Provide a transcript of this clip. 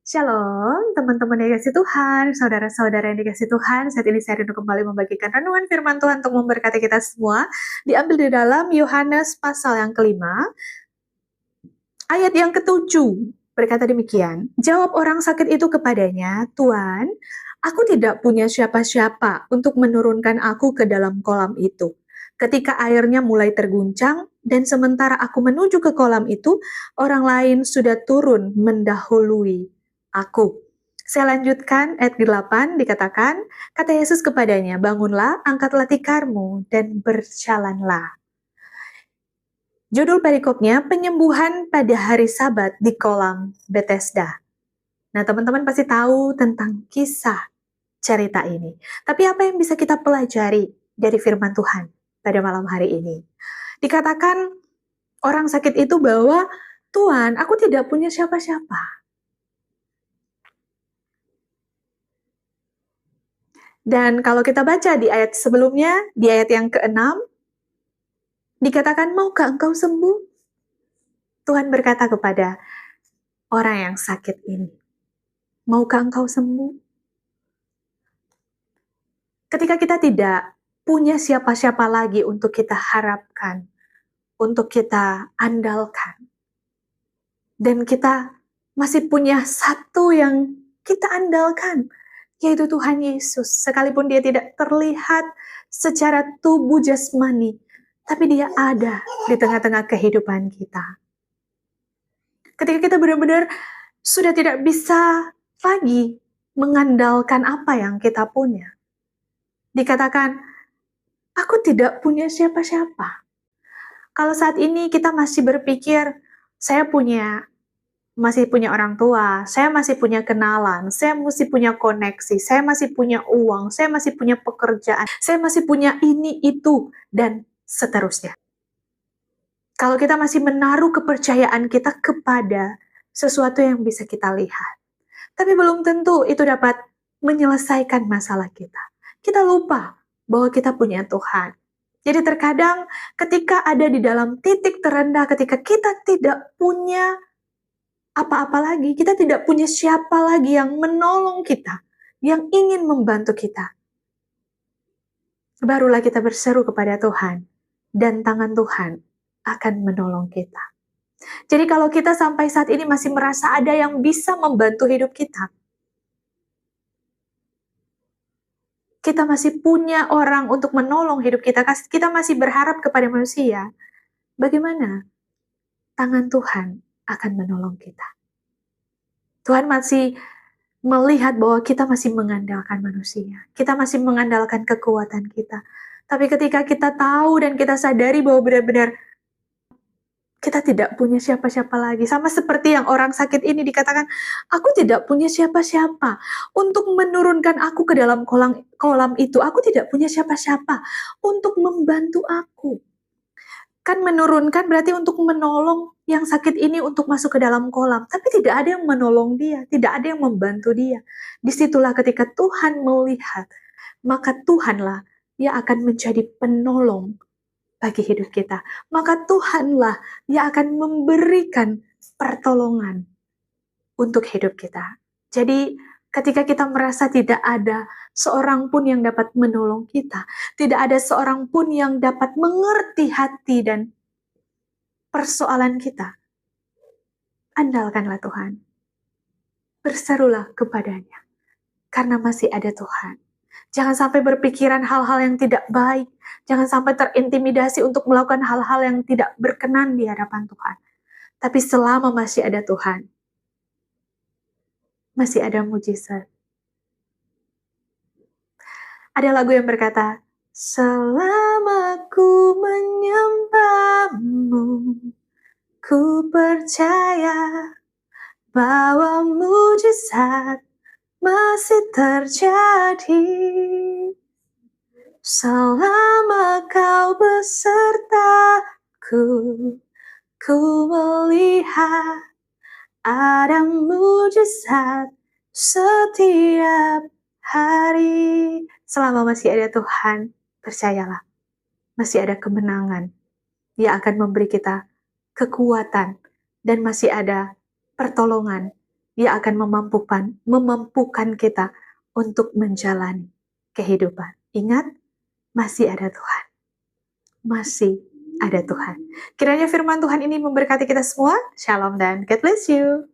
Shalom, teman-teman yang dikasih Tuhan, saudara-saudara yang dikasih Tuhan. Saat ini saya rindu kembali membagikan renungan firman Tuhan untuk memberkati kita semua. Diambil di dalam Yohanes pasal yang kelima, ayat yang ketujuh. Berkata demikian, jawab orang sakit itu kepadanya, Tuan, aku tidak punya siapa-siapa untuk menurunkan aku ke dalam kolam itu. Ketika airnya mulai terguncang, dan sementara aku menuju ke kolam itu, orang lain sudah turun mendahului aku. Saya lanjutkan ayat 8 dikatakan, kata Yesus kepadanya, bangunlah, angkatlah tikarmu, dan berjalanlah. Judul perikopnya, penyembuhan pada hari Sabat di kolam Bethesda. Nah, teman-teman pasti tahu tentang kisah cerita ini. Tapi apa yang bisa kita pelajari dari firman Tuhan pada malam hari ini? Dikatakan orang sakit itu bahwa, Tuhan, aku tidak punya siapa-siapa. Dan kalau kita baca di ayat sebelumnya, di ayat yang ke-6, dikatakan, maukah engkau sembuh? Tuhan berkata kepada orang yang sakit ini, maukah engkau sembuh? Ketika kita tidak punya siapa-siapa lagi untuk kita harapkan, untuk kita andalkan, dan kita masih punya satu yang kita andalkan, yaitu Tuhan Yesus. Sekalipun dia tidak terlihat secara tubuh jasmani, tapi dia ada di tengah-tengah kehidupan kita. Ketika kita benar-benar sudah tidak bisa lagi mengandalkan apa yang kita punya, dikatakan, aku tidak punya siapa-siapa. Kalau saat ini kita masih berpikir, saya masih punya orang tua, saya masih punya kenalan, saya masih punya koneksi, saya masih punya uang, saya masih punya pekerjaan, saya masih punya ini, itu, dan seterusnya. Kalau kita masih menaruh kepercayaan kita kepada sesuatu yang bisa kita lihat, tapi belum tentu itu dapat menyelesaikan masalah kita. Kita lupa bahwa kita punya Tuhan. Jadi terkadang ketika ada di dalam titik terendah, ketika kita tidak punya apa-apa lagi, kita tidak punya siapa lagi yang menolong kita, yang ingin membantu kita, barulah kita berseru kepada Tuhan, dan tangan Tuhan akan menolong kita. Jadi kalau kita sampai saat ini masih merasa ada yang bisa membantu hidup kita masih punya orang untuk menolong hidup kita masih berharap kepada manusia, bagaimana tangan Tuhan akan menolong kita? Tuhan masih melihat bahwa kita masih mengandalkan manusia. Kita masih mengandalkan kekuatan kita. Tapi ketika kita tahu dan kita sadari bahwa benar-benar kita tidak punya siapa-siapa lagi. Sama seperti yang orang sakit ini dikatakan, aku tidak punya siapa-siapa untuk menurunkan aku ke dalam kolam itu. Aku tidak punya siapa-siapa untuk membantu aku. Kan menurunkan berarti untuk menolong yang sakit ini untuk masuk ke dalam kolam. Tapi tidak ada yang menolong dia, tidak ada yang membantu dia. Disitulah ketika Tuhan melihat, maka Tuhanlah yang akan menjadi penolong bagi hidup kita. Maka Tuhanlah yang akan memberikan pertolongan untuk hidup kita. Jadi ketika kita merasa tidak ada seorang pun yang dapat menolong kita, tidak ada seorang pun yang dapat mengerti hati dan persoalan kita, andalkanlah Tuhan. Berserulah kepadanya, karena masih ada Tuhan. Jangan sampai berpikiran hal-hal yang tidak baik. Jangan sampai terintimidasi untuk melakukan hal-hal yang tidak berkenan di hadapan Tuhan. Tapi selama masih ada Tuhan, masih ada mujizat. Ada lagu yang berkata, selama ku menyembahmu, ku percaya bahwa mujizat masih terjadi. Selama kau besertaku, ku melihat ada mujizat setiap hari. Selama masih ada Tuhan, percayalah, masih ada kemenangan. Dia akan memberi kita kekuatan dan masih ada pertolongan Ia akan memampukan kita untuk menjalani kehidupan. Ingat, masih ada Tuhan. Masih ada Tuhan. Kiranya firman Tuhan ini memberkati kita semua. Shalom dan God bless you.